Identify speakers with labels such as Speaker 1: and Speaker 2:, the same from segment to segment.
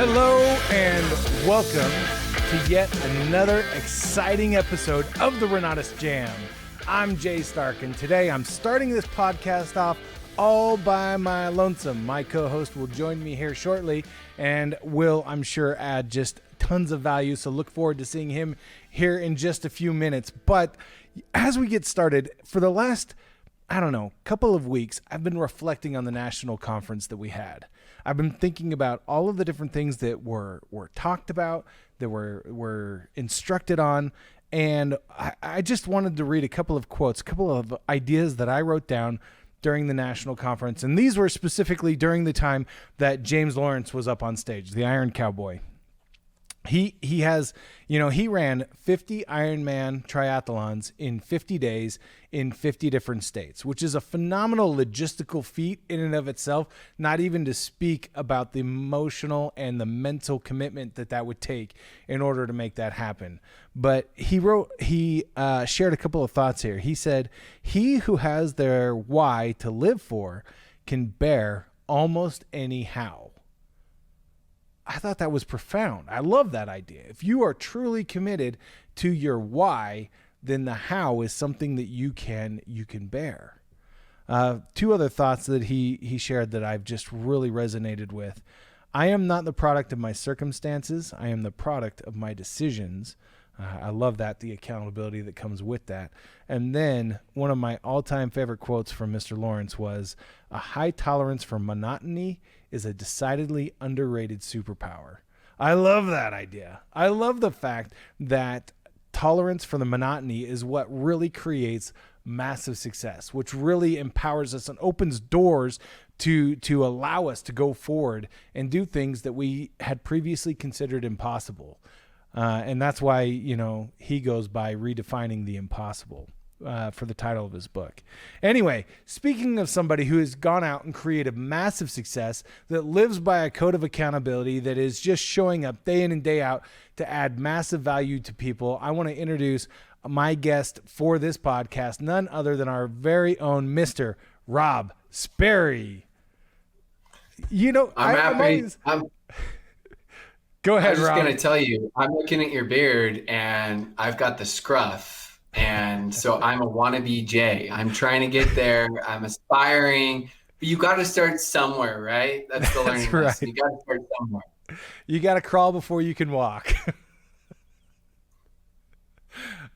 Speaker 1: Hello and welcome to yet another exciting episode of the Renatus J.A.M. I'm Jay Stark, and today I'm starting this podcast off all by my lonesome. My co-host will join me here shortly and will, I'm sure, add just tons of value, so look forward to seeing him here in just a few minutes. But as we get started, for the last, couple of weeks, I've been reflecting on the national conference that we had. I've been thinking about all of the different things that were talked about, that were instructed on, and I just wanted to read a couple of quotes, a couple of ideas that I wrote down during the national conference. And these were specifically during the time that James Lawrence was up on stage, the Iron Cowboy. He has, he ran 50 Ironman triathlons in 50 days in 50 different states, which is a phenomenal logistical feat in and of itself, not even to speak about the emotional and the mental commitment that would take in order to make that happen. But he shared a couple of thoughts here. He said, "He who has their why to live for can bear almost any how." I thought that was profound. I love that idea. If you are truly committed to your why, then the how is something that you can bear. Two other thoughts that he shared that I've just really resonated with. I am not the product of my circumstances. I am the product of my decisions. I love that, the accountability that comes with that. And then one of my all-time favorite quotes from Mr. Lawrence was, "A high tolerance for monotony is a decidedly underrated superpower." I love that idea. I love the fact that tolerance for the monotony is what really creates massive success, which really empowers us and opens doors to allow us to go forward and do things that we had previously considered impossible. And that's why, he goes by Redefining the Impossible for the title of his book. Anyway, speaking of somebody who has gone out and created massive success, that lives by a code of accountability, that is just showing up day in and day out to add massive value to people, I want to introduce my guest for this podcast, none other than our very own Mr. Rob Sperry. Go ahead,
Speaker 2: Rob. I was just
Speaker 1: going
Speaker 2: to tell you, I'm looking at your beard and I've got the scruff. And so I'm a wannabe Jay. I'm trying to get there. I'm aspiring. But you got to start somewhere, right? That's the learning lesson. You got to start somewhere.
Speaker 1: You got to crawl before you can walk.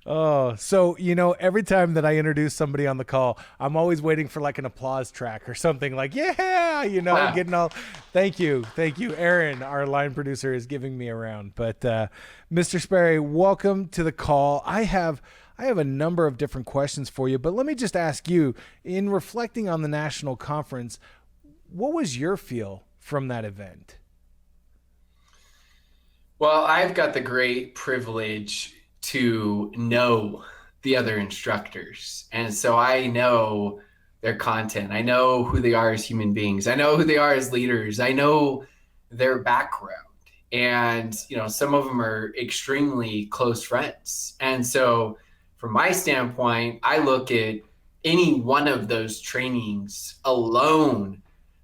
Speaker 1: Oh, so, every time that I introduce somebody on the call, I'm always waiting for like an applause track or something like, yeah, getting all, thank you. Aaron, our line producer, is giving me a round. But Mr. Sperry, welcome to the call. I have a number of different questions for you, but let me just ask you, in reflecting on the national conference, what was your feel from that event?
Speaker 2: Well, I've got the great privilege to know the other instructors. And so I know their content. I know who they are as human beings. I know who they are as leaders. I know their background. And, some of them are extremely close friends. And so from my standpoint, I look at any one of those trainings alone,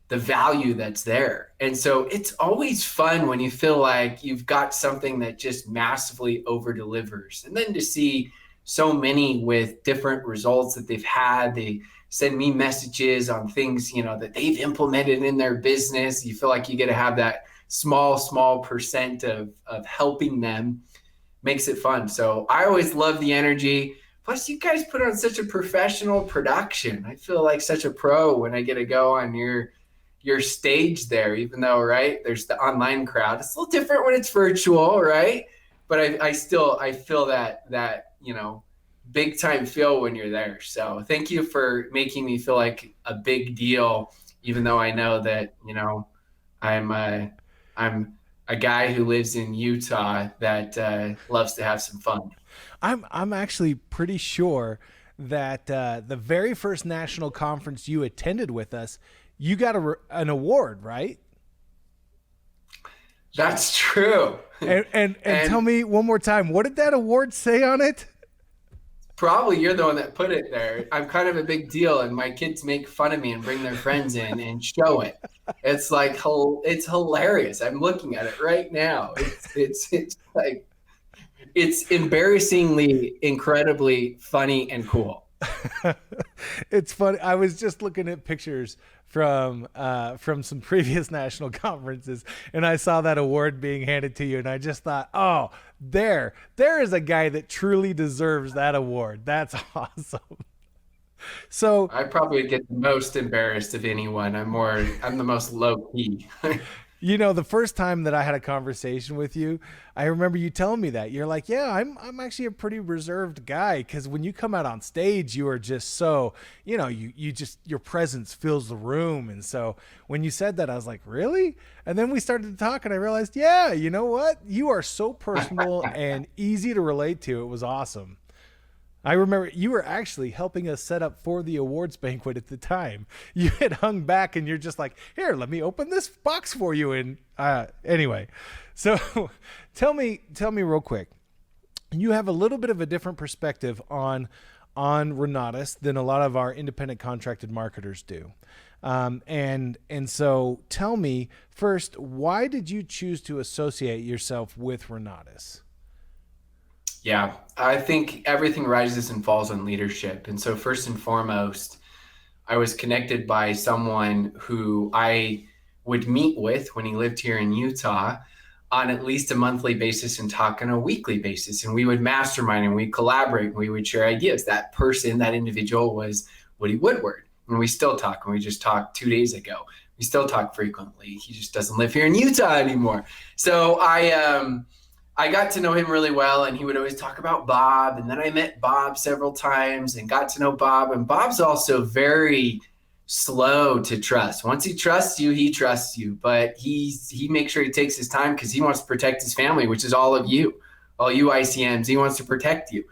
Speaker 2: the value that's there. And so it's always fun when you feel like you've got something that just massively over delivers. And then to see so many with different results that they've had, they send me messages on things, that they've implemented in their business. You feel like you get to have that small percent of helping them, makes it fun. So I always love the energy. Plus you guys put on such a professional production. I feel like such a pro when I get to go on your stage there, even though, right, there's the online crowd. It's a little different when it's virtual, right? But I feel that big time feel when you're there. So thank you for making me feel like a big deal, even though I know that, I'm a guy who lives in Utah that loves to have some fun.
Speaker 1: I'm actually pretty sure that the very first national conference you attended with us, you got an award, right?
Speaker 2: That's true.
Speaker 1: And tell me one more time, what did that award say on it?
Speaker 2: Probably you're the one that put it there. I'm kind of a big deal, and my kids make fun of me and bring their friends in and show it. It's like it's hilarious. I'm looking at it right now. It's like it's embarrassingly, incredibly funny and cool.
Speaker 1: It's funny. I was just looking at pictures from some previous national conferences, and I saw that award being handed to you, and I just thought, oh, there is a guy that truly deserves that award. That's awesome. So
Speaker 2: I probably get the most embarrassed of anyone. I'm the most low key.
Speaker 1: the first time that I had a conversation with you, I remember you telling me that. You're like, yeah, I'm actually a pretty reserved guy, because when you come out on stage, you are just so, you just, your presence fills the room. And so when you said that, I was like, really? And then we started to talk, and I realized, yeah, you know what? You are so personal and easy to relate to. It was awesome. I remember you were actually helping us set up for the awards banquet at the time. You had hung back, and you're just like, here, let me open this box for you. And anyway, so tell me real quick. You have a little bit of a different perspective on Renatus than a lot of our independent contracted marketers do. And so tell me first, why did you choose to associate yourself with Renatus?
Speaker 2: Yeah, I think everything rises and falls on leadership. And so, first and foremost, I was connected by someone who I would meet with when he lived here in Utah on at least a monthly basis and talk on a weekly basis. And we would mastermind and we collaborate and we would share ideas. That person, that individual was Woody Woodward. And we still talk. And we just talked 2 days ago. We still talk frequently. He just doesn't live here in Utah anymore. So I got to know him really well, and he would always talk about Bob. And then I met Bob several times and got to know Bob. And Bob's also very slow to trust. Once he trusts you, he trusts you. But he makes sure he takes his time because he wants to protect his family, which is all of you, all you ICMs. He wants to protect you.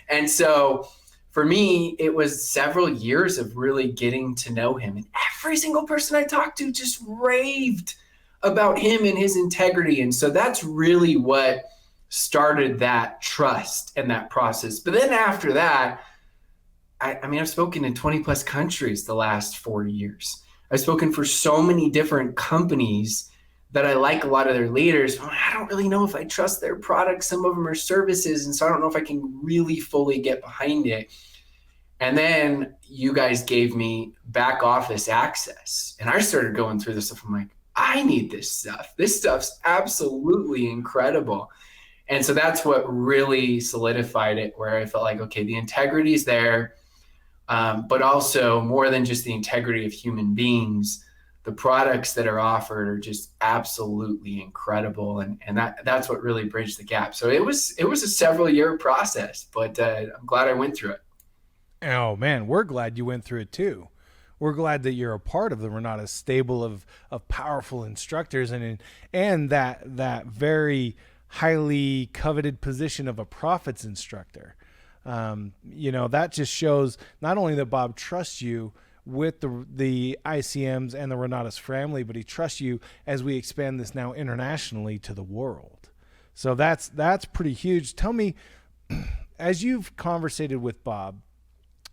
Speaker 2: And so for me, it was several years of really getting to know him. And every single person I talked to just raved about him and his integrity. And so that's really what started that trust and that process. But then after that, I've spoken in 20 plus countries the last 4 years. I've spoken for so many different companies that I like a lot of their leaders. But I don't really know if I trust their products. Some of them are services. And so I don't know if I can really fully get behind it. And then you guys gave me back office access. And I started going through this stuff. I'm like, I need this stuff. This stuff's absolutely incredible. And so that's what really solidified it, where I felt like, okay, the integrity is there, but also more than just the integrity of human beings, the products that are offered are just absolutely incredible. And that's what really bridged the gap. So it was a several year process, but I'm glad I went through it.
Speaker 1: Oh man, we're glad you went through it too. We're glad that you're a part of the Renatus stable of powerful instructors and that very highly coveted position of a profits instructor. That just shows not only that Bob trusts you with the ICMs and the Renatus family, but he trusts you as we expand this now internationally to the world. So that's pretty huge. Tell me, as you've conversated with Bob,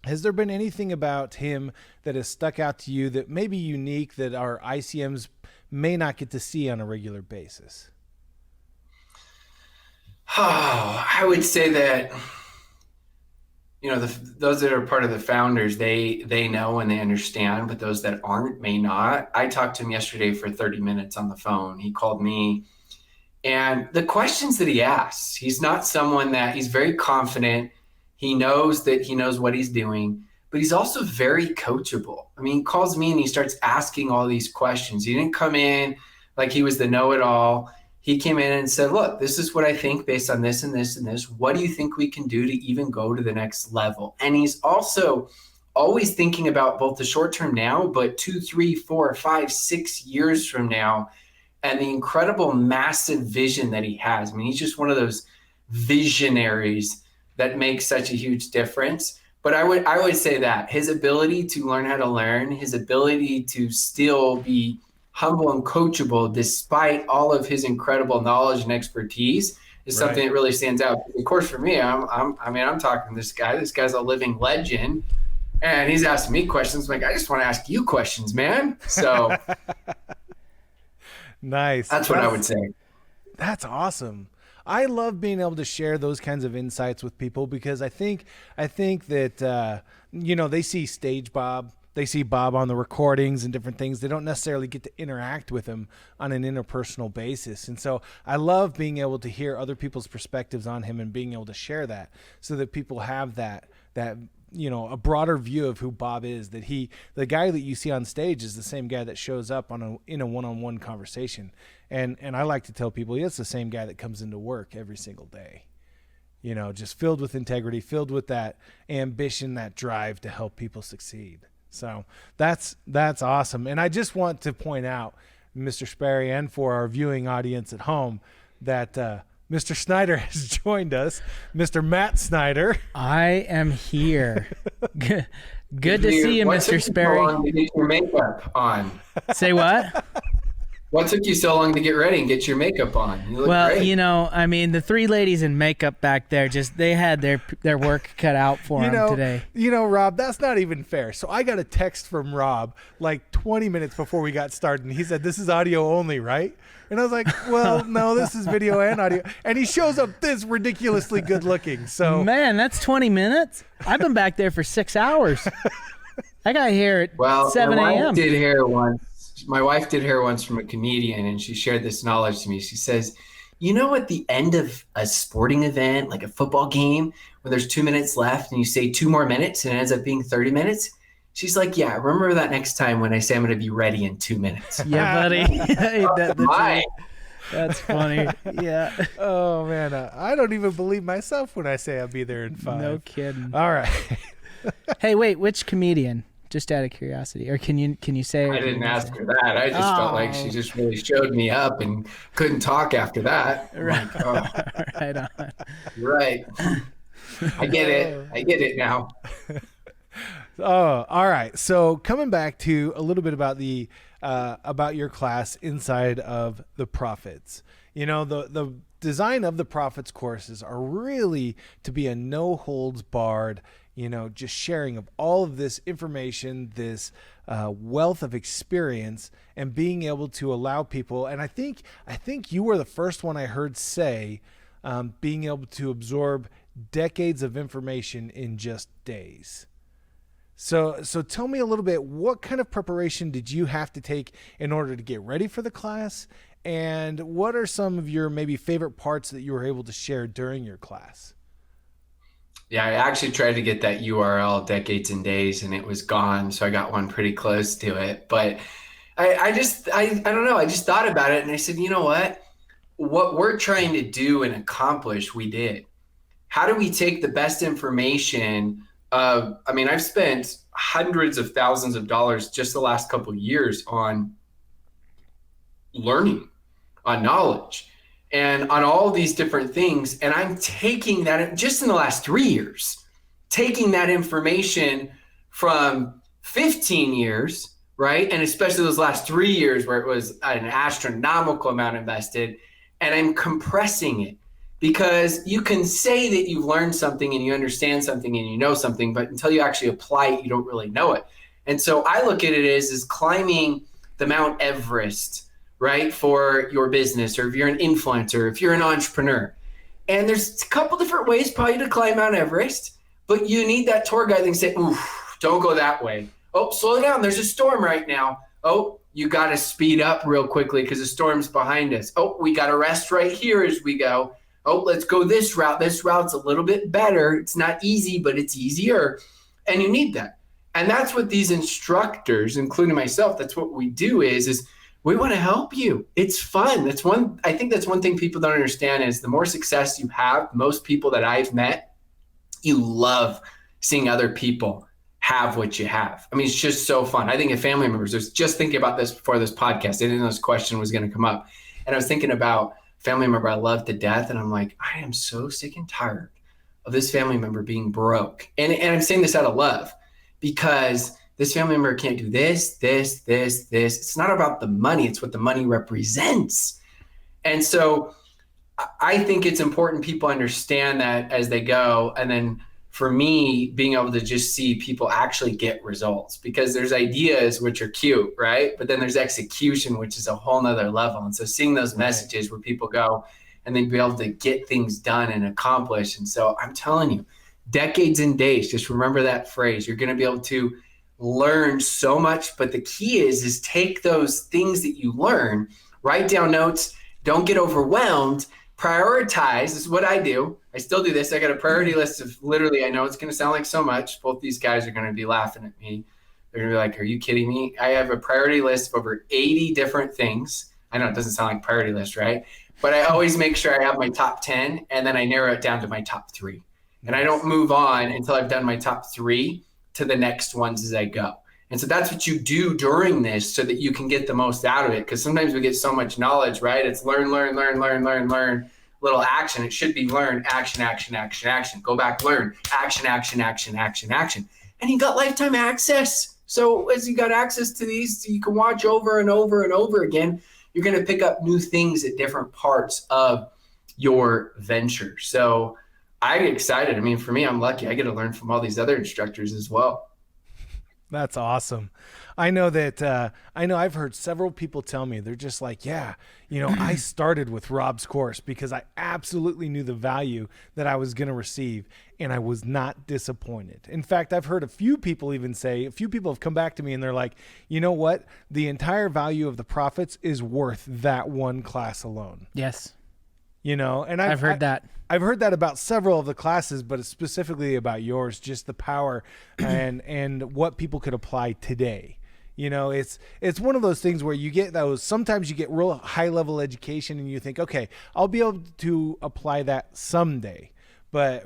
Speaker 1: has there been anything about him that has stuck out to you that may be unique that our ICMs may not get to see on a regular basis?
Speaker 2: Oh, I would say that, those that are part of the founders, they know and they understand, but those that aren't may not. I talked to him yesterday for 30 minutes on the phone. He called me, and the questions that he asks, he's not someone that he's very confident. He knows that he knows what he's doing, but he's also very coachable. I mean, he calls me and he starts asking all these questions. He didn't come in like he was the know-it-all. He came in and said, look, this is what I think based on this and this and this. What do you think we can do to even go to the next level? And he's also always thinking about both the short term now, but 2, 3, 4, 5, 6 years from now, and the incredible massive vision that he has. I mean, he's just one of those visionaries that makes such a huge difference. But I would say that his ability to learn how to learn, his ability to still be humble and coachable despite all of his incredible knowledge and expertise, is something that really stands out. Of course, for me, I'm talking to this guy. This guy's a living legend, and he's asking me questions. I'm like, I just want to ask you questions, man. So
Speaker 1: nice.
Speaker 2: That's what I would say.
Speaker 1: That's awesome. I love being able to share those kinds of insights with people because I think that they see Stage Bob, they see Bob on the recordings and different things. They don't necessarily get to interact with him on an interpersonal basis. And so I love being able to hear other people's perspectives on him and being able to share that so that people have that a broader view of who Bob is, that the guy that you see on stage is the same guy that shows up in a one-on-one conversation. And I like to tell people, it's the same guy that comes into work every single day, just filled with integrity, filled with that ambition, that drive to help people succeed. So that's awesome. And I just want to point out, Mr. Sperry, and for our viewing audience at home, that Mr. Snyder has joined us. Mr. Matt Snyder.
Speaker 3: I am here. Good to see you, Mr. Sperry.
Speaker 2: How long to get your makeup on?
Speaker 3: Say what?
Speaker 2: What took you so long to get ready and get your makeup on? You look
Speaker 3: great. The three ladies in makeup back there, they had their work cut out for them today.
Speaker 1: Rob, that's not even fair. So I got a text from Rob like 20 minutes before we got started, and he said, "This is audio only, right?" And I was like, well, no, this is video and audio. And he shows up this ridiculously good looking. So
Speaker 3: man, that's 20 minutes. I've been back there for 6 hours. I got here at 7 a.m.
Speaker 2: My wife did hair once from a comedian, and she shared this knowledge to me. She says, at the end of a sporting event, like a football game, when there's 2 minutes left and you say 2 more minutes and it ends up being 30 minutes, she's like, yeah, remember that next time when I say I'm going to be ready in 2 minutes.
Speaker 3: Yeah, buddy. That's funny. Yeah.
Speaker 1: Oh, man. I don't even believe myself when I say I'll be there in 5.
Speaker 3: No kidding.
Speaker 1: All right.
Speaker 3: Hey, wait, which comedian? Just out of curiosity, or can you say?
Speaker 2: I didn't ask her that. I just felt like she just really showed me up and couldn't talk after that.
Speaker 3: Right. Right on.
Speaker 2: Right. I get it now.
Speaker 1: Oh, all right. So coming back to a little bit about about your class inside of the Prophets. The design of the Prophets courses are really to be a no holds barred, just sharing of all of this information, this wealth of experience, and being able to allow people. And I think you were the first one I heard say, being able to absorb decades of information in just days. So tell me a little bit, what kind of preparation did you have to take in order to get ready for the class? And what are some of your maybe favorite parts that you were able to share during your class?
Speaker 2: Yeah, I actually tried to get that URL, Decades and Days, and it was gone. So I got one pretty close to it. But I don't know. I just thought about it and I said, you know what? What we're trying to do and accomplish, we did. How do we take the best information I've spent hundreds of thousands of dollars just the last couple of years on learning, on knowledge, and on all these different things. And I'm taking that just in the last 3 years, taking that information from 15 years, right? And especially those last 3 years where it was an astronomical amount invested, and I'm compressing it. Because you can say that you've learned something and you understand something and you know something, but until you actually apply it, you don't really know it. And so I look at it as climbing the Mount Everest, right, for your business, or if you're an influencer, if you're an entrepreneur. And there's a couple different ways probably to climb Mount Everest, but you need that tour guide that can say, oof, don't go that way. Oh, slow down. There's a storm right now. Oh, you got to speed up real quickly because the storm's behind us. Oh, we got to rest right here as we go. Oh, let's go this route. This route's a little bit better. It's not easy, but it's easier. And you need that. And that's what these instructors, including myself, that's what we do is we want to help you. It's fun. I think that's one thing people don't understand is the more success you have, most people that I've met, you love seeing other people have what you have. I mean, it's just so fun. I think of family members. I was just thinking about this before this podcast. I didn't know this question was going to come up. And I was thinking about family member I love to death. And I'm like, I am so sick and tired of this family member being broke. And I'm saying this out of love because this family member can't do this. It's not about the money. It's what the money represents. And so I think it's important people understand that as they go. And then for me, being able to just see people actually get results, because there's ideas which are cute, right? But then there's execution, which is a whole nother level. And so seeing those messages where people go and then be able to get things done and accomplish. And so I'm telling you, decades and days, just remember that phrase. You're going to be able to learn so much, but the key is take those things that you learn, write down notes, don't get overwhelmed, prioritize. This is what I do. I still do this. I got a priority list of literally, I know it's going to sound like so much. Both these guys are going to be laughing at me. They're going to be like, are you kidding me? I have a priority list of over 80 different things. I know it doesn't sound like priority list, right? But I always make sure I have my top 10, and then I narrow it down to my top 3. And I don't move on until I've done my top 3 to the next ones as I go. And so that's what you do during this so that you can get the most out of it. Because sometimes we get so much knowledge, right? It's learn, little action. It should be learn, action, action, action, action. Go back, learn, action, action, action, action, action. And you got lifetime access. So as you got access to these, you can watch over and over and over again. You're going to pick up new things at different parts of your venture. So I get excited. I mean, for me, I'm lucky. I get to learn from all these other instructors as well.
Speaker 1: That's awesome. I know I've heard several people tell me, they're just like, yeah, I started with Rob's course because I absolutely knew the value that I was going to receive, and I was not disappointed. In fact, I've heard a few people have come back to me and they're like, you know what? The entire value of the profits is worth that one class alone.
Speaker 3: Yes.
Speaker 1: And
Speaker 3: I've heard that.
Speaker 1: I've heard that about several of the classes, but it's specifically about yours, just the power and what people could apply today. It's one of those things where you get sometimes you get real high level education and you think, okay, I'll be able to apply that someday. But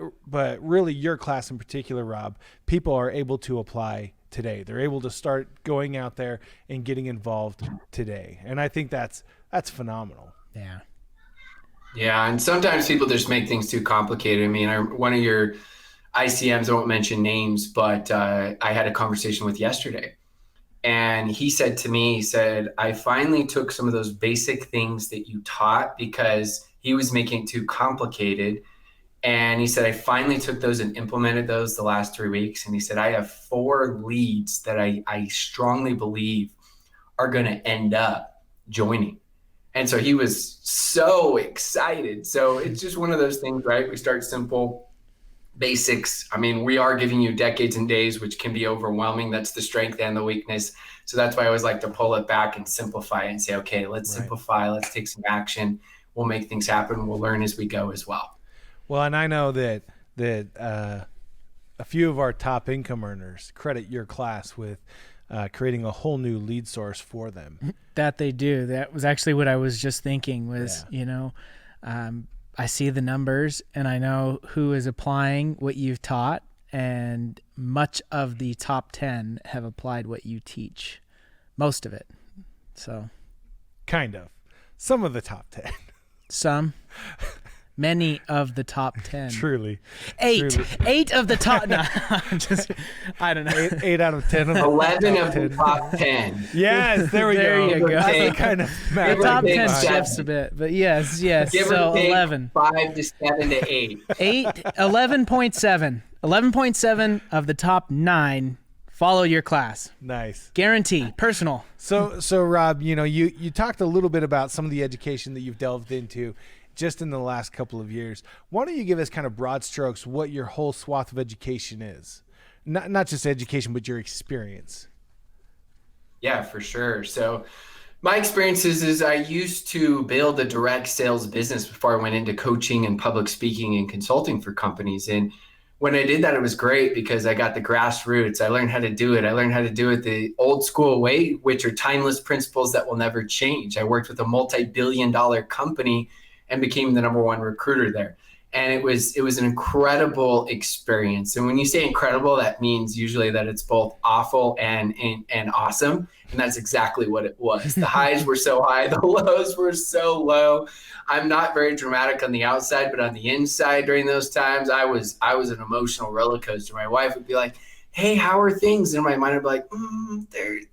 Speaker 1: really your class in particular, Rob, people are able to apply today. They're able to start going out there and getting involved today. And I think that's phenomenal.
Speaker 3: Yeah.
Speaker 2: Yeah, and sometimes people just make things too complicated. I mean, one of your ICMs, I won't mention names, but I had a conversation with yesterday. And he said to me, I finally took some of those basic things that you taught because he was making it too complicated. And he said, I finally took those and implemented those the last 3 weeks. And he said, I have 4 leads that I strongly believe are going to end up joining. And so he was so excited. So it's just one of those things, right? We start simple, basics. I mean, we are giving you decades and days, which can be overwhelming. That's the strength and the weakness. So that's why I always like to pull it back and simplify it and say, okay, let's simplify. Let's take some action. We'll make things happen. We'll learn as we go as well.
Speaker 1: Well, and I know that a few of our top income earners credit your class with creating a whole new lead source for them.
Speaker 3: That they do. That was actually what I was just thinking was, I see the numbers and I know who is applying what you've taught, and much of the top 10 have applied what you teach, most of it. So
Speaker 1: kind of some of the top 10,
Speaker 3: many of the top 10.
Speaker 1: Truly.
Speaker 3: 8 of the top. No, I don't know.
Speaker 1: 8 out of 10.
Speaker 2: 11 of the top 10.
Speaker 1: Yes, there we
Speaker 3: there
Speaker 1: go.
Speaker 3: You go.
Speaker 1: That's kind of
Speaker 3: the top 10 shifts a bit, but yes.
Speaker 2: Give
Speaker 3: so
Speaker 2: or take
Speaker 3: 11.
Speaker 2: 5 to 7 to 8.
Speaker 3: 11.7. 11.7 of the top 9 follow your class.
Speaker 1: Nice.
Speaker 3: Guarantee. Personal.
Speaker 1: So Rob, you talked a little bit about some of the education that you've delved into just in the last couple of years. Why don't you give us kind of broad strokes what your whole swath of education is? Not just education, but your experience.
Speaker 2: Yeah, for sure. So my experiences is I used to build a direct sales business before I went into coaching and public speaking and consulting for companies. And when I did that, it was great because I got the grassroots. I learned how to do it. I learned how to do it the old school way, which are timeless principles that will never change. I worked with a multi-billion-dollar company and became the number 1 recruiter there. And it was an incredible experience. And when you say incredible, that means usually that it's both awful and awesome. And that's exactly what it was. The highs were so high, the lows were so low. I'm not very dramatic on the outside, but on the inside during those times, I was an emotional roller coaster. My wife would be like, hey, how are things? And in my mind, I'd be like,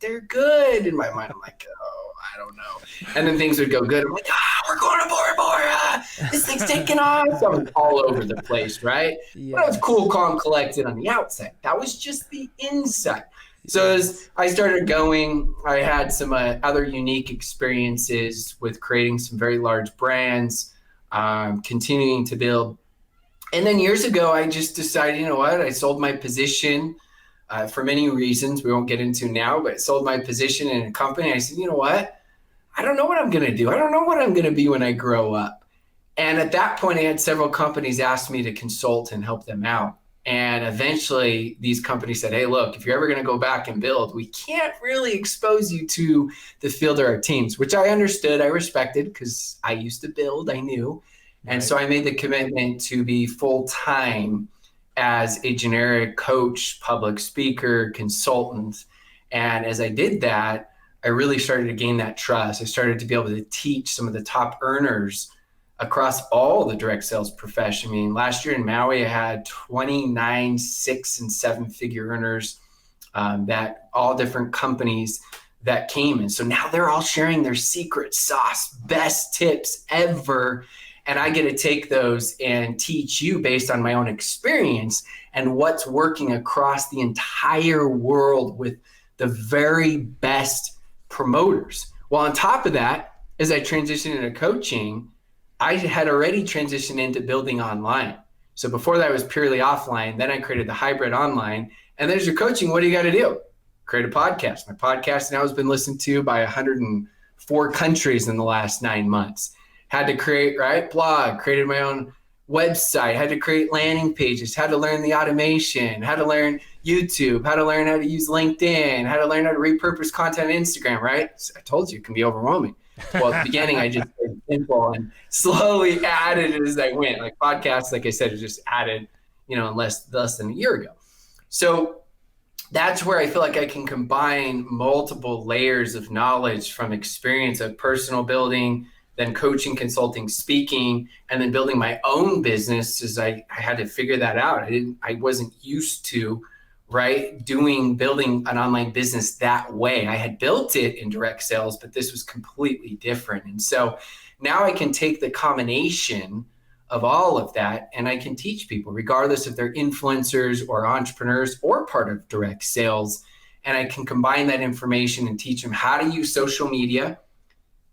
Speaker 2: they're good. In my mind, I'm like, oh, I don't know. And then things would go good. I'm like, we're going to Bora Bora. this thing's taking off. So I was all over the place, right?
Speaker 3: Yes.
Speaker 2: But I was cool, calm, collected on the outside. That was just the inside. So as I started going, I had some other unique experiences with creating some very large brands, continuing to build. And then years ago, I just decided, you know what? I sold my position for many reasons we won't get into now, but I sold my position in a company. I said, you know what? I don't know what I'm going to do. I don't know what I'm going to be when I grow up. And at that point, I had several companies ask me to consult and help them out. And eventually these companies said, hey, look, if you're ever going to go back and build, we can't really expose you to the field or our teams, which I understood, I respected, because I used to build, I knew. And so I made the commitment to be full-time as a generic coach, public speaker, consultant. And as I did that, I really started to gain that trust. I started to be able to teach some of the top earners across all the direct sales profession. I mean, last year in Maui, I had 29 6 and 7 figure earners that all different companies that came in. So now they're all sharing their secret sauce, best tips ever. And I get to take those and teach you based on my own experience and what's working across the entire world with the very best promoters. Well, on top of that, as I transitioned into coaching, I had already transitioned into building online. So before that, I was purely offline. Then I created the hybrid online. And there's your coaching. What do you got to do? Create a podcast. My podcast now has been listened to by 104 countries in the last 9 months. Had to create, blog, created my own website, had to create landing pages, had to learn the automation, had to learn YouTube, had to learn how to use LinkedIn, had to learn how to repurpose content on Instagram, right? So I told you it can be overwhelming. Well, at the beginning, I just did simple and slowly added it as I went. Like podcasts, like I said, is just added, in less than a year ago. So that's where I feel like I can combine multiple layers of knowledge from experience of personal building, then coaching, consulting, speaking, and then building my own business as I had to figure that out. I wasn't used to, building an online business that way. I had built it in direct sales, but this was completely different. And so now I can take the combination of all of that and I can teach people, regardless if they're influencers or entrepreneurs or part of direct sales. And I can combine that information and teach them how to use social media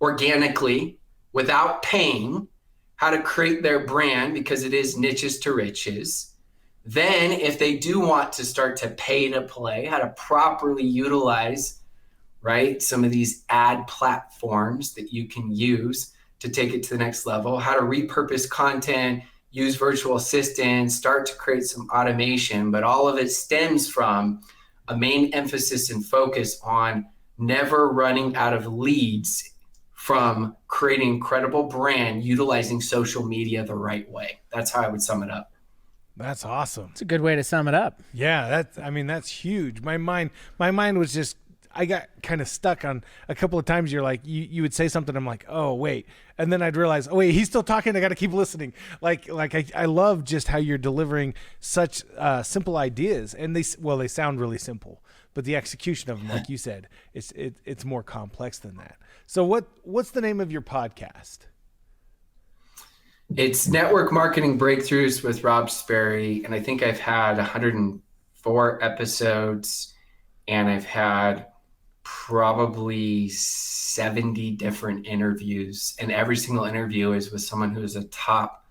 Speaker 2: organically without paying, how to create their brand because it is niches to riches. Then if they do want to start to pay to play, how to properly utilize, some of these ad platforms that you can use to take it to the next level, how to repurpose content, use virtual assistants, start to create some automation. But all of it stems from a main emphasis and focus on never running out of leads from creating a credible brand, utilizing social media the right way. That's how I would sum it up.
Speaker 1: That's awesome.
Speaker 3: It's a good way to sum it up.
Speaker 1: Yeah, that's huge. My mind was just, I got kind of stuck on a couple of times. You're like, you would say something. I'm like, oh, wait. And then I'd realize, oh, wait, he's still talking. I got to keep listening. I love just how you're delivering such simple ideas. And they sound really simple, but the execution of them, like you said, it's more complex than that. So what's the name of your podcast?
Speaker 2: It's Network Marketing Breakthroughs with Rob Sperry. And I think I've had 104 episodes and I've had probably 70 different interviews. And every single interview is with someone who is a top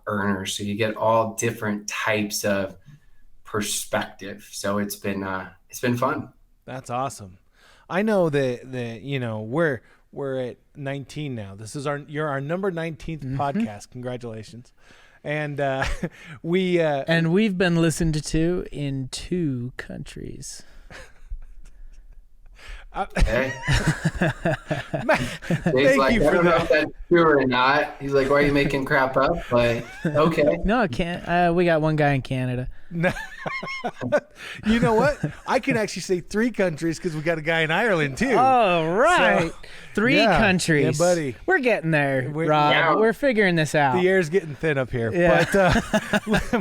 Speaker 2: earner. So you get all different types of perspective. So it's been fun. That's
Speaker 1: awesome. I know that we're at 19 now. This is you're our number 19th podcast. Congratulations. And we've
Speaker 3: been listened to in 2 countries.
Speaker 2: Hey.
Speaker 1: Thank
Speaker 2: like,
Speaker 1: you
Speaker 2: I
Speaker 1: for
Speaker 2: don't know
Speaker 1: that.
Speaker 2: if that's true or not. He's like, why are you making crap up? But okay.
Speaker 3: No, I can't. We got one guy in Canada.
Speaker 1: No. You know what? I can actually say 3 countries because we got a guy in Ireland too.
Speaker 3: Oh, right. So, 3 countries.
Speaker 1: Yeah, buddy.
Speaker 3: We're getting there, Rob.
Speaker 2: Yeah.
Speaker 3: We're figuring this out.
Speaker 1: The air's getting thin up here.
Speaker 3: Yeah.
Speaker 1: But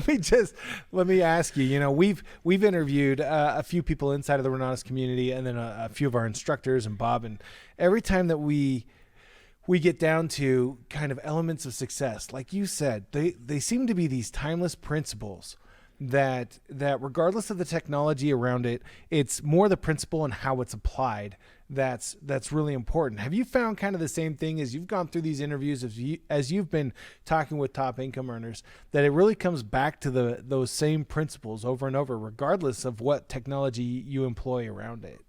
Speaker 1: let me ask you, we've interviewed a few people inside of the Renatus community and then a few of our instructors and Bob, and every time that we we get down to kind of elements of success, like you said, they seem to be these timeless principles that regardless of the technology around it, it's more the principle and how it's applied that's really important. Have you found kind of the same thing as you've gone through these interviews, as you've been talking with top income earners, that it really comes back to those same principles over and over, regardless of what technology you employ around it?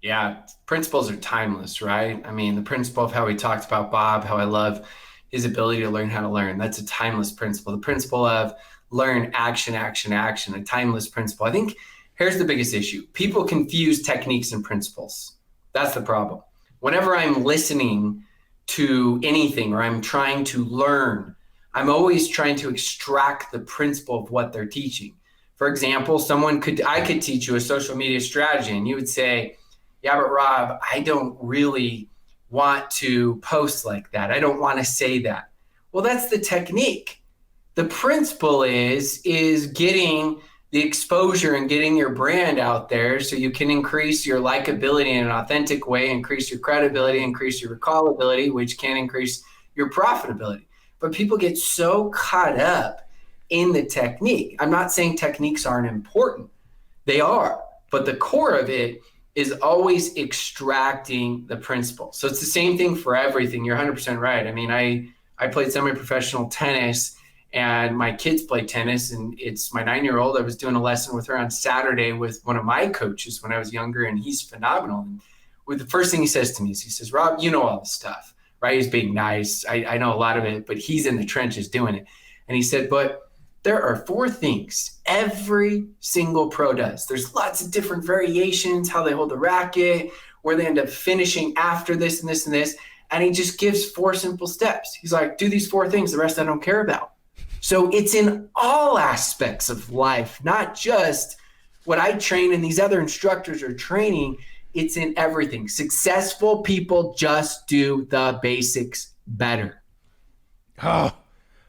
Speaker 2: Yeah, principles are timeless, right? I mean, the principle of how we talked about Bob, how I love his ability to learn how to learn. That's a timeless principle. The principle of learn, action, action, action, a timeless principle. I think here's the biggest issue. People confuse techniques and principles. That's the problem. Whenever I'm listening to anything or I'm trying to learn, I'm always trying to extract the principle of what they're teaching. For example, I could teach you a social media strategy and you would say, yeah, but Rob, I don't really want to post like that. I don't want to say that. Well, that's the technique. The principle is getting the exposure and getting your brand out there so you can increase your likability in an authentic way, increase your credibility, increase your recallability, which can increase your profitability. But people get so caught up in the technique. I'm not saying techniques aren't important. They are. But the core of it is always extracting the principle. So it's the same thing for everything. You're 100% right. I mean, I played semi-professional tennis and my kids play tennis, and it's my 9-year-old. I was doing a lesson with her on Saturday with one of my coaches when I was younger, and he's phenomenal. And with the first thing he says to me is, he says, Rob, you know all this stuff, right? He's being nice. I know a lot of it, but he's in the trenches doing it. And he said, but there are 4 things every single pro does. There's lots of different variations, how they hold the racket, where they end up finishing after this and this and this. And he just gives 4 simple steps. He's like, do these 4 things. The rest I don't care about. So it's in all aspects of life, not just what I train and these other instructors are training. It's in everything. Successful people just do the basics better.
Speaker 1: Oh,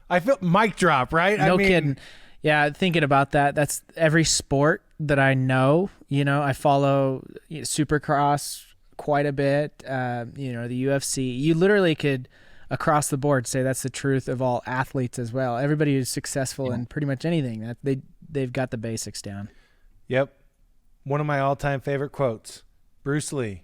Speaker 1: I feel mic drop, right?
Speaker 3: No kidding. Yeah, thinking about that, that's every sport that I know. You know, I follow Supercross quite a bit, the UFC. You literally could, across the board, say that's the truth of all athletes as well. Everybody who's successful in pretty much anything, that they've got the basics down.
Speaker 1: Yep. One of my all-time favorite quotes, Bruce Lee.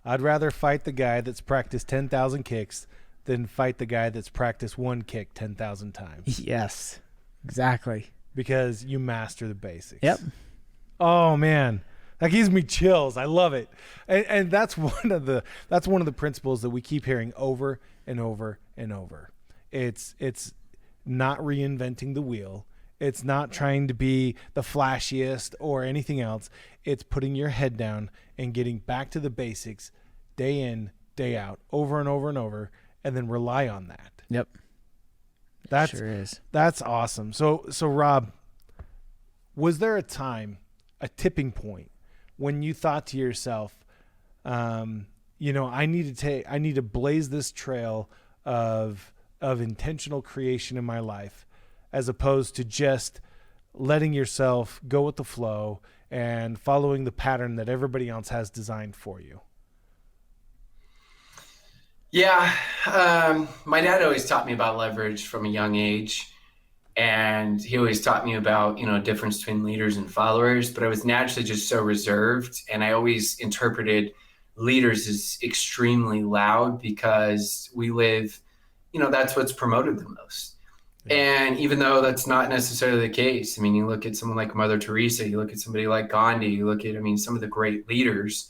Speaker 1: I'd rather fight the guy that's practiced 10,000 kicks than fight the guy that's practiced one kick 10,000 times.
Speaker 3: Yes, exactly.
Speaker 1: Because you master the basics.
Speaker 3: Yep.
Speaker 1: Oh man, that gives me chills. I love it, and that's one of the principles that we keep hearing over and over and over. It's not reinventing the wheel. It's not trying to be the flashiest or anything else. It's putting your head down and getting back to the basics, day in, day out, over and over and over. And then rely on that.
Speaker 3: Yep. That sure is. That's
Speaker 1: awesome. So Rob, was there a time, a tipping point, when you thought to yourself, I need to blaze this trail of intentional creation in my life, as opposed to just letting yourself go with the flow and following the pattern that everybody else has designed for you?
Speaker 2: Yeah, my dad always taught me about leverage from a young age, and he always taught me about, difference between leaders and followers, but I was naturally just so reserved, and I always interpreted leaders as extremely loud because we live, that's what's promoted the most. Yeah. And even though that's not necessarily the case, I mean, you look at someone like Mother Teresa, you look at somebody like Gandhi, you look at, some of the great leaders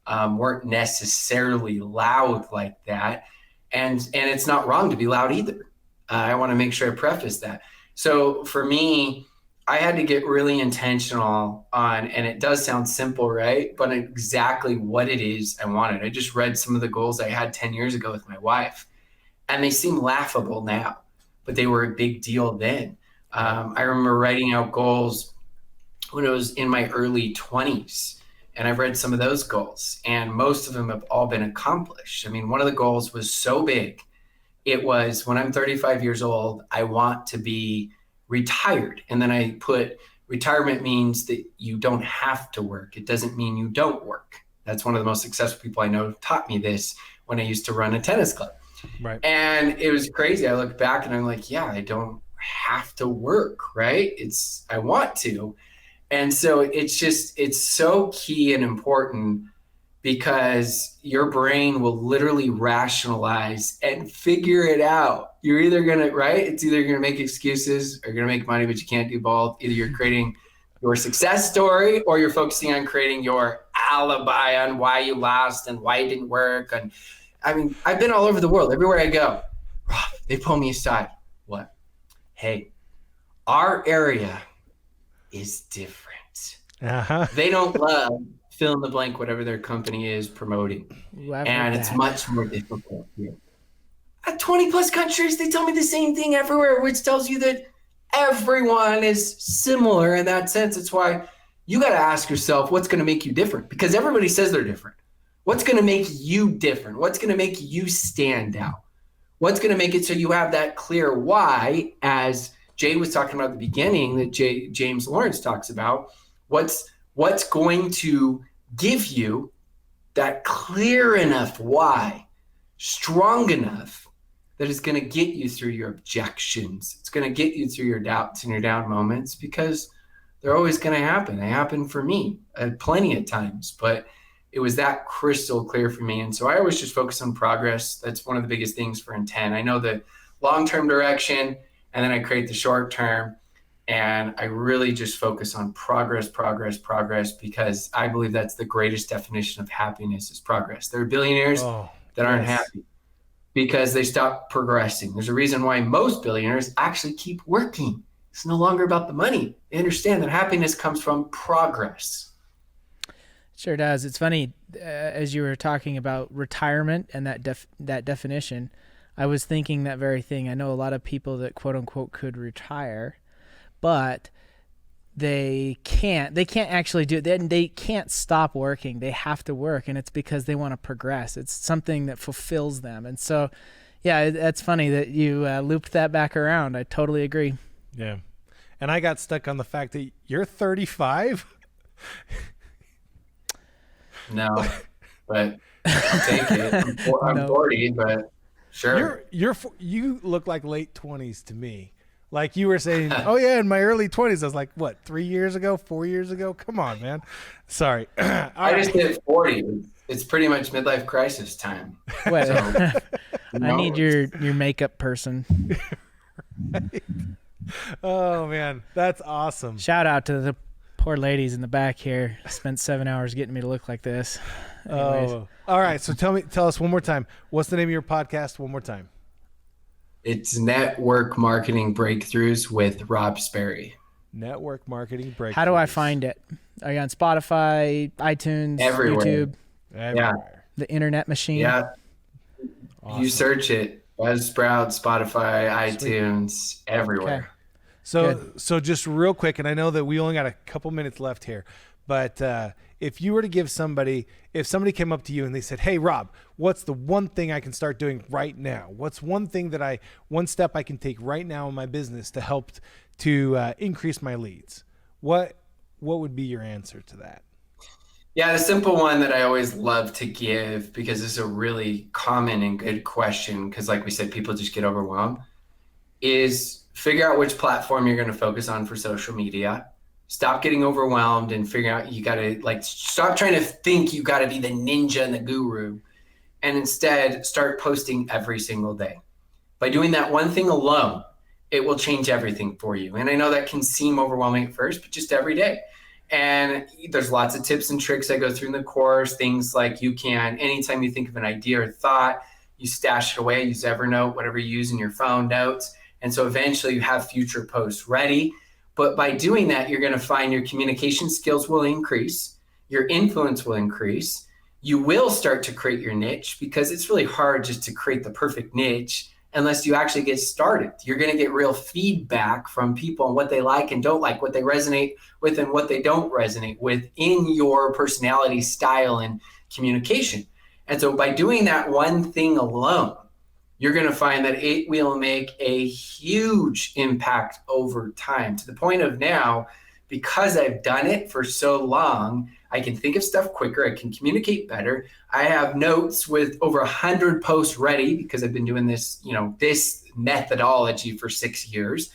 Speaker 2: weren't necessarily loud like that. And it's not wrong to be loud either. I want to make sure I preface that. So for me, I had to get really intentional on, and it does sound simple, right? But exactly what it is I wanted. I just read some of the goals I had 10 years ago with my wife, and they seem laughable now, but they were a big deal then. I remember writing out goals when I was in my early 20s. And I've read some of those goals, and most of them have all been accomplished. I mean, one of the goals was so big. It was, when I'm 35 years old, I want to be retired. And then I put, retirement means that you don't have to work. It doesn't mean you don't work. That's one of the most successful people I know taught me this, when I used to run a tennis club.
Speaker 1: Right.
Speaker 2: And it was crazy. I look back and I'm like, yeah, I don't have to work, right? I want to. And so it's so key and important because your brain will literally rationalize and figure it out. You're either going to, right? It's either going to make excuses or you're going to make money, but you can't do both. Either you're creating your success story or you're focusing on creating your alibi on why you lost and why it didn't work. And I mean, I've been all over the world. Everywhere I go, Rob, they pull me aside. What? Hey, our area is different.
Speaker 1: Uh-huh.
Speaker 2: They don't love fill in the blank, whatever their company is promoting. And it's much more difficult here. At 20 plus countries, they tell me the same thing everywhere, which tells you that everyone is similar in that sense. It's why you got to ask yourself, what's going to make you different? Because everybody says they're different. What's going to make you different? What's going to make you stand out? What's going to make it so you have that clear why, as Jay was talking about at the beginning, that James Lawrence talks about, what's going to give you that clear enough why, strong enough that it's going to get you through your objections. It's going to get you through your doubts and your down moments, because they're always going to happen. They happen for me plenty of times, but it was that crystal clear for me. And so I always just focus on progress. That's one of the biggest things for intent. I know the long-term direction, and then I create the short term. And I really just focus on progress, because I believe that's the greatest definition of happiness is progress. There are billionaires that aren't happy because they stop progressing. There's a reason why most billionaires actually keep working. It's no longer about the money. They understand that happiness comes from progress.
Speaker 3: Sure does. It's funny, as you were talking about retirement and that definition, I was thinking that very thing. I know a lot of people that quote unquote could retire, but they can't actually do it. They can't stop working. They have to work, and it's because they want to progress. It's something that fulfills them. And so, yeah, that's funny that you looped that back around. I totally agree.
Speaker 1: Yeah. And I got stuck on the fact that you're 35.
Speaker 2: No, but I'll take it. I'm 40, but sure.
Speaker 1: You look like late 20s to me. Like you were saying, oh yeah, in my early 20s. I was like, what, 4 years ago? Come on, man. Sorry.
Speaker 2: I just hit 40. It's pretty much midlife crisis time.
Speaker 3: Wait, so, I need your makeup person.
Speaker 1: Right. Oh man, that's awesome.
Speaker 3: Shout out to the poor ladies in the back here. Spent 7 hours getting me to look like this. Anyways.
Speaker 1: Oh, all right. So tell us one more time. What's the name of your podcast? One more time.
Speaker 2: It's Network Marketing Breakthroughs with Rob Sperry.
Speaker 1: Network Marketing Breakthroughs.
Speaker 3: How do I find it? Are you on Spotify, iTunes,
Speaker 2: everywhere.
Speaker 3: YouTube?
Speaker 1: Everywhere.
Speaker 3: The internet machine?
Speaker 2: Yeah.
Speaker 1: Awesome.
Speaker 2: You search it. Buzzsprout, Spotify,
Speaker 1: Sweet.
Speaker 2: iTunes, everywhere.
Speaker 3: Okay.
Speaker 1: So just real quick, and I know that we only got a couple minutes left here, but if you were to give if somebody came up to you and they said, hey, Rob, what's the one thing I can start doing right now? What's one step I can take right now in my business to help to increase my leads? What would be your answer to that?
Speaker 2: Yeah, the simple one that I always love to give, because it's a really common and good question, because like we said, people just get overwhelmed, is figure out which platform you're going to focus on for social media. Stop getting overwhelmed and figure out you got to stop trying to think you got to be the ninja and the guru, and instead start posting every single day. By doing that one thing alone, it will change everything for you. And I know that can seem overwhelming at first, but just every day. And there's lots of tips and tricks I go through in the course. Things like you can, anytime you think of an idea or thought, you stash it away, use Evernote, whatever you use in your phone, notes. And so eventually you have future posts ready. But by doing that, you're going to find your communication skills will increase. Your influence will increase. You will start to create your niche, because it's really hard just to create the perfect niche unless you actually get started. You're going to get real feedback from people on what they like and don't like, what they resonate with and what they don't resonate with in your personality, style, and communication. And so by doing that one thing alone, you're going to find that it will make a huge impact over time, to the point of now because I've done it for so long, I can think of stuff quicker. I can communicate better. I have notes with over 100 posts ready because I've been doing this, this methodology for 6 years.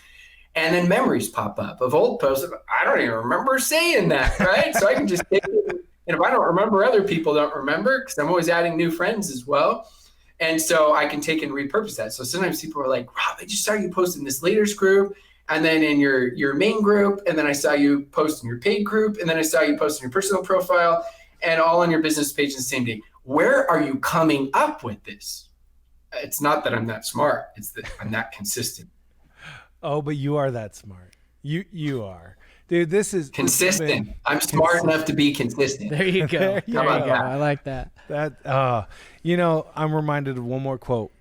Speaker 2: And then memories pop up of old posts. I don't even remember saying that, right? So I can just take it. And if I don't remember, other people don't remember because I'm always adding new friends as well. And so I can take and repurpose that. So sometimes people are like, Rob, I just saw you post in this leaders group and then in your main group. And then I saw you post in your paid group. And then I saw you post in your personal profile and all on your business page the same day. Where are you coming up with this? It's not that I'm that smart. It's that I'm not consistent.
Speaker 1: Oh, but you are that smart. You are. Dude, this is
Speaker 2: consistent. I'm smart enough to be consistent.
Speaker 3: There you go. How about that? I like that.
Speaker 1: I'm reminded of one more quote,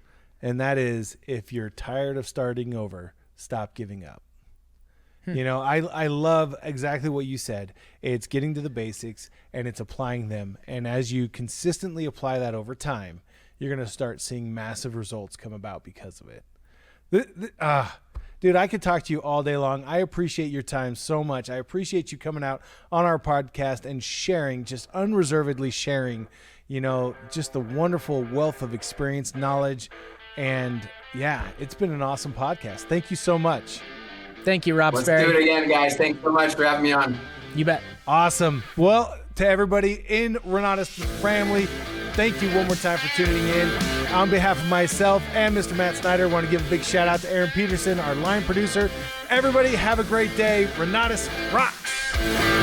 Speaker 1: and that is, if you're tired of starting over, stop giving up. I love exactly what you said. It's getting to the basics and it's applying them. And as you consistently apply that over time, you're going to start seeing massive results come about because of it. Dude, I could talk to you all day long. I appreciate your time so much. I appreciate you coming out on our podcast and sharing, just unreservedly sharing, just the wonderful wealth of experience, knowledge. And yeah, it's been an awesome podcast. Thank you so much.
Speaker 3: Thank you, Rob Sperry.
Speaker 2: Let's do it again, guys. Thanks so much for having me on.
Speaker 3: You bet.
Speaker 1: Awesome. Well, to everybody in Renatus family, thank you one more time for tuning in. On behalf of myself and Mr. Matt Snyder, I want to give a big shout out to Aaron Peterson, our line producer. Everybody have a great day. Renatus rocks.